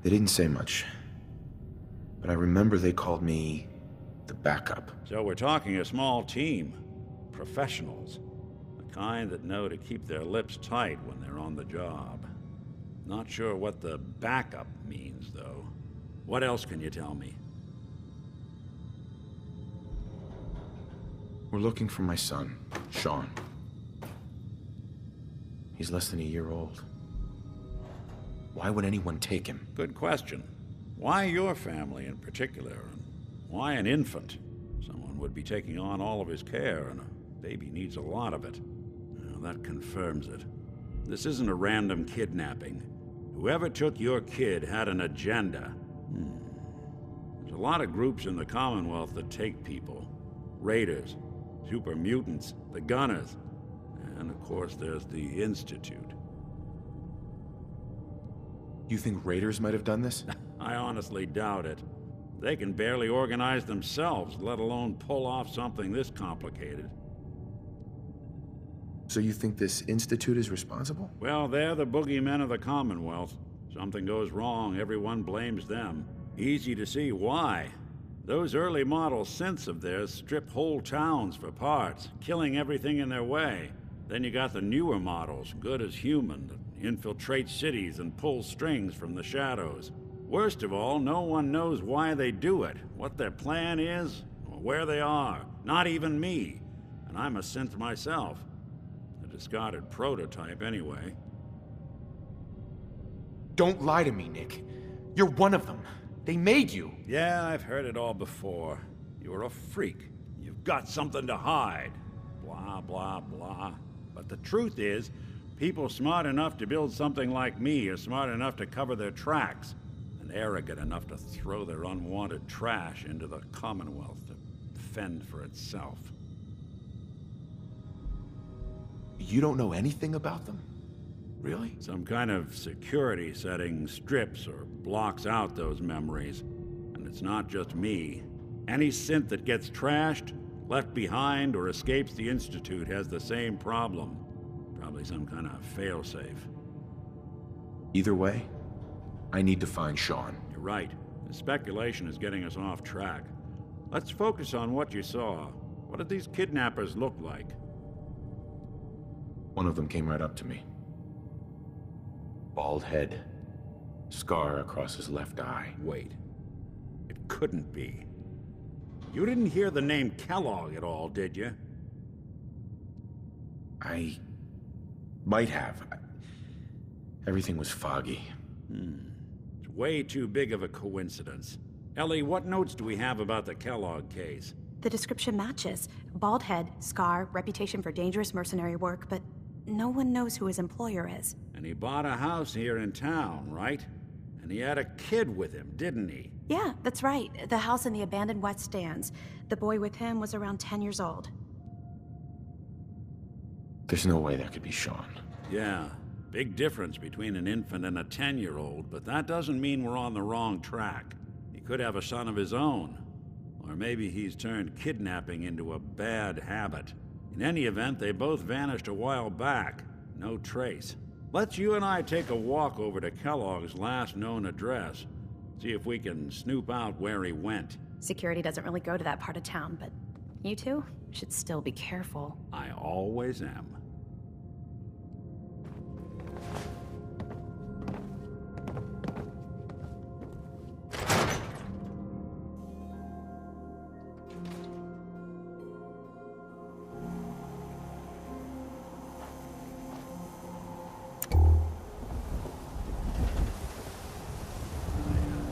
They didn't say much, but I remember they called me the backup. So we're talking a small team. Professionals. The kind that know to keep their lips tight when they're on the job. Not sure what the backup means, though. What else can you tell me? We're looking for my son, Sean. He's less than a year old. Why would anyone take him? Good question. Why your family in particular? And why an infant? Someone would be taking on all of his care, and a baby needs a lot of it. Well, that confirms it. This isn't a random kidnapping. Whoever took your kid had an agenda. There's a lot of groups in the Commonwealth that take people. Raiders, super mutants, the Gunners, and of course there's the Institute. You think raiders might have done this? I honestly doubt it. They can barely organize themselves, let alone pull off something this complicated. So you think this Institute is responsible? Well, they're the boogeymen of the Commonwealth. Something goes wrong, everyone blames them. Easy to see why. Those early model synths of theirs strip whole towns for parts, killing everything in their way. Then you got the newer models, good as human, that infiltrate cities and pull strings from the shadows. Worst of all, no one knows why they do it, what their plan is, or where they are. Not even me. And I'm a synth myself. A discarded prototype, anyway. Don't lie to me, Nick. You're one of them. They made you. Yeah, I've heard it all before. You're a freak. You've got something to hide. Blah, blah, blah. But the truth is, people smart enough to build something like me are smart enough to cover their tracks, and arrogant enough to throw their unwanted trash into the Commonwealth to fend for itself. You don't know anything about them? Really? Some kind of security setting strips or blocks out those memories. And it's not just me. Any synth that gets trashed, left behind, or escapes the Institute has the same problem. Probably some kind of failsafe. Either way, I need to find Sean. You're right. The speculation is getting us off track. Let's focus on what you saw. What did these kidnappers look like? One of them came right up to me. Bald head. Scar across his left eye. Wait. It couldn't be. You didn't hear the name Kellogg at all, did you? I might have. Everything was foggy. It's way too big of a coincidence. Ellie, what notes do we have about the Kellogg case? The description matches. Bald head, scar, reputation for dangerous mercenary work, but no one knows who his employer is. And he bought a house here in town, right? And he had a kid with him, didn't he? Yeah, that's right. The house in the abandoned West Stands. The boy with him was around 10 years old. There's no way that could be Sean. Yeah, big difference between an infant and a 10-year-old, but that doesn't mean we're on the wrong track. He could have a son of his own. Or maybe he's turned kidnapping into a bad habit. In any event, they both vanished a while back. No trace. Let's you and I take a walk over to Kellogg's last known address. See if we can snoop out where he went. Security doesn't really go to that part of town, but you two should still be careful. I always am.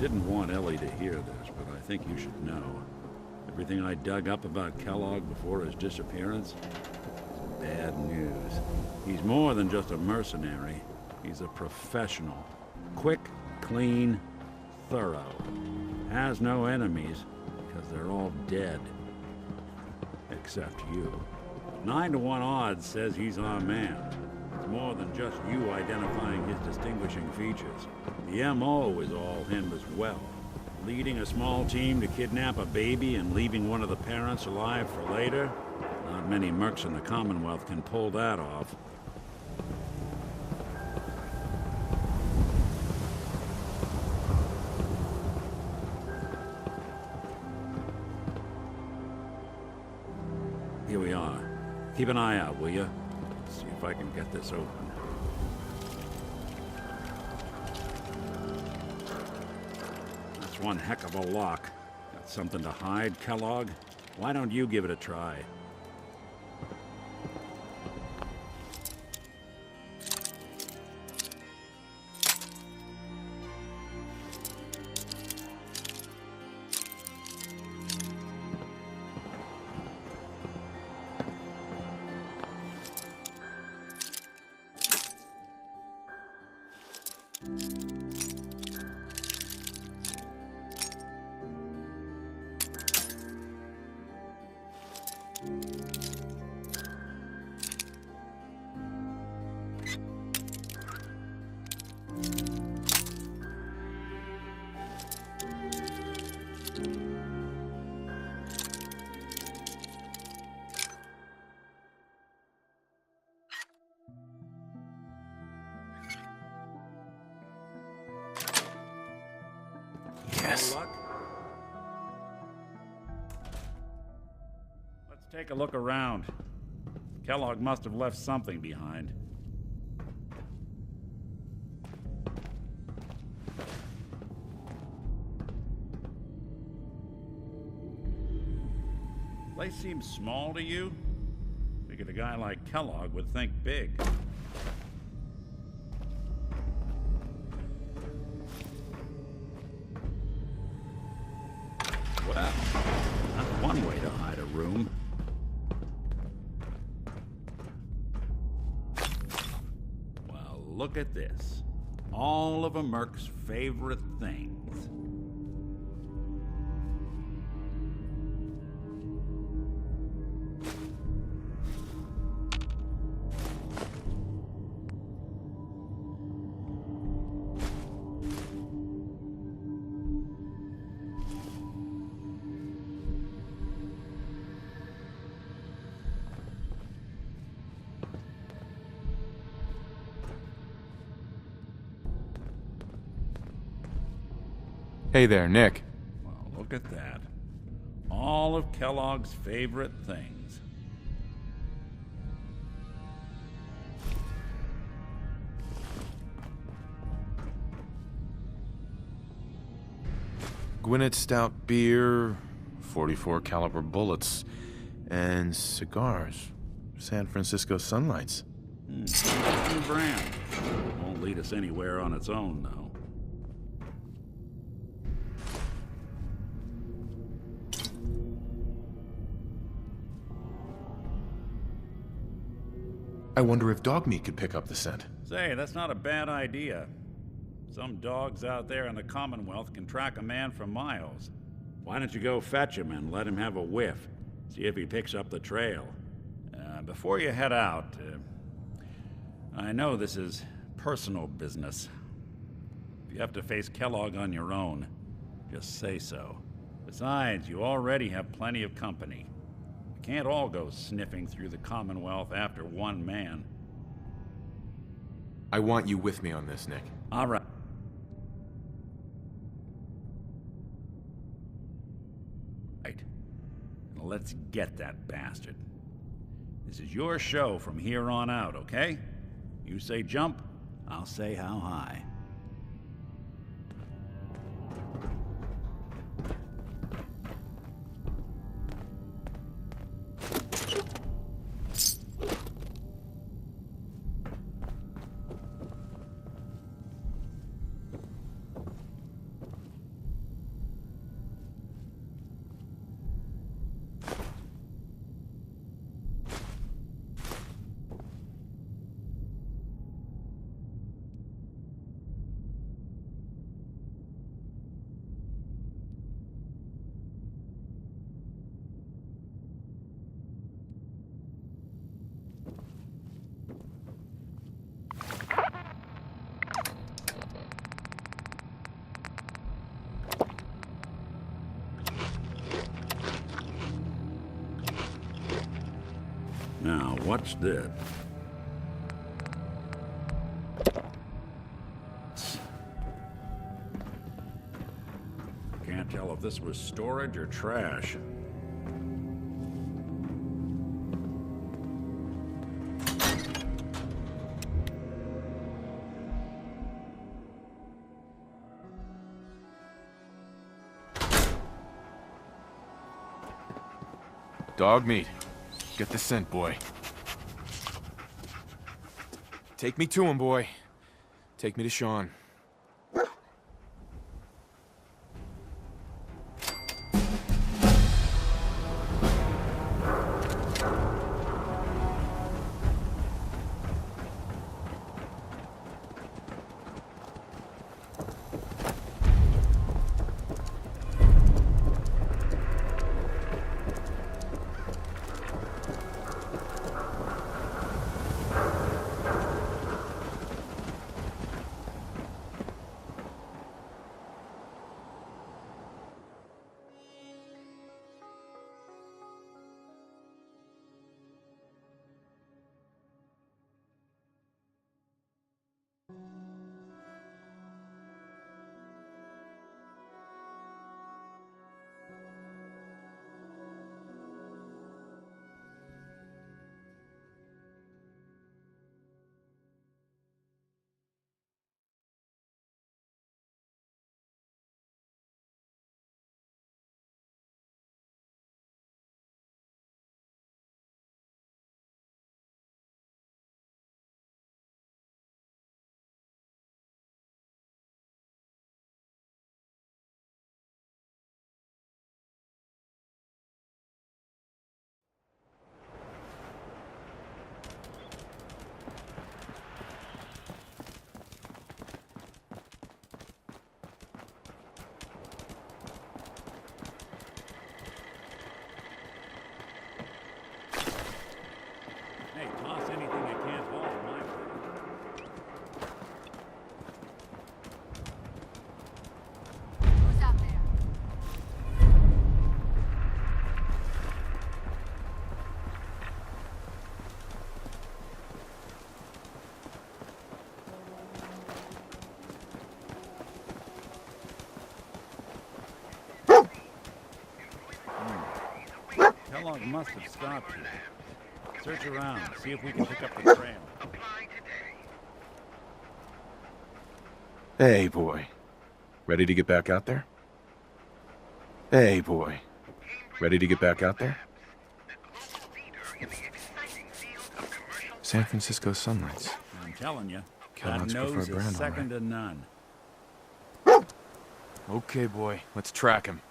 Didn't want Ellie to hear this, but I think you should know. Everything I dug up about Kellogg before his disappearance is bad news. He's more than just a mercenary. He's a professional. Quick, clean, thorough. Has no enemies, because they're all dead. Except you. 9 to 1 odds says he's our man. It's more than just you identifying his distinguishing features. The M.O. is all him as well. Leading a small team to kidnap a baby and leaving one of the parents alive for later? Not many mercs in the Commonwealth can pull that off. Keep an eye out, will you? See if I can get this open. That's one heck of a lock. Got something to hide, Kellogg? Why don't you give it a try? Yes. Let's take a look around. Kellogg must have left something behind. Place seems small to you? Figured a guy like Kellogg would think big. Well, that's one way to hide a room. Well, look at this. All of a Merc's favorite things. Hey there, Nick. Well, look at that. All of Kellogg's favorite things. Gwinnett Stout beer, 44 caliber bullets, and cigars. San Francisco Sunlights. New brand. Won't lead us anywhere on its own, though. I wonder if dog meat could pick up the scent. Say, that's not a bad idea. Some dogs out there in the Commonwealth can track a man for miles. Why don't you go fetch him and let him have a whiff? See if he picks up the trail. Before you head out, I know this is personal business. If you have to face Kellogg on your own, just say so. Besides, you already have plenty of company. You can't all go sniffing through the Commonwealth after one man. I want you with me on this, Nick. All right. Right. Now let's get that bastard. This is your show from here on out, okay? You say jump, I'll say how high. Now, watch this. Can't tell if this was storage or trash. Dog meat. Get the scent, boy. Take me to him, boy. Take me to Sean. Hey, toss anything you can't haul in my way. Who's out there? Kellogg must have stopped here. Search around, see if we can pick up the trail. Hey, boy. Ready to get back out there? Hey, boy. Ready to get back out there? San Francisco sunlights. I'm telling you, that Kellogg's nose preferred is brand, all second right. to none. Okay, boy. Let's track him.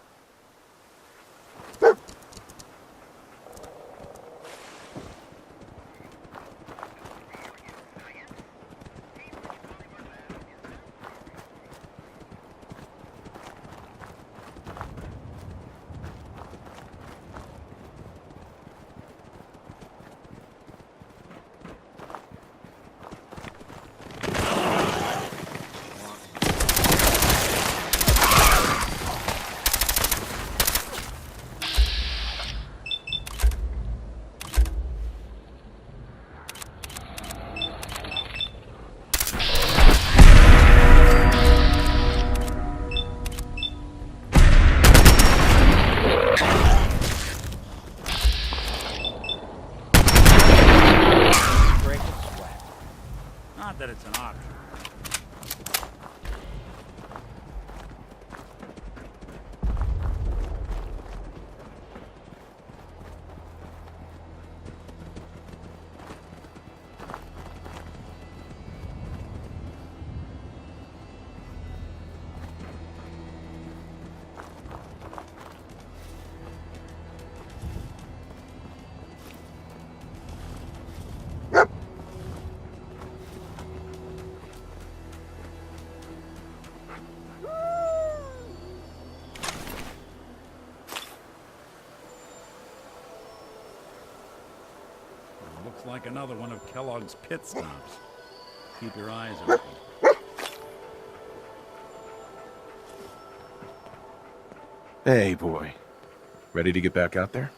Not that it's an option. Looks like another one of Kellogg's pit stops. Keep your eyes open. Hey, boy. Ready to get back out there?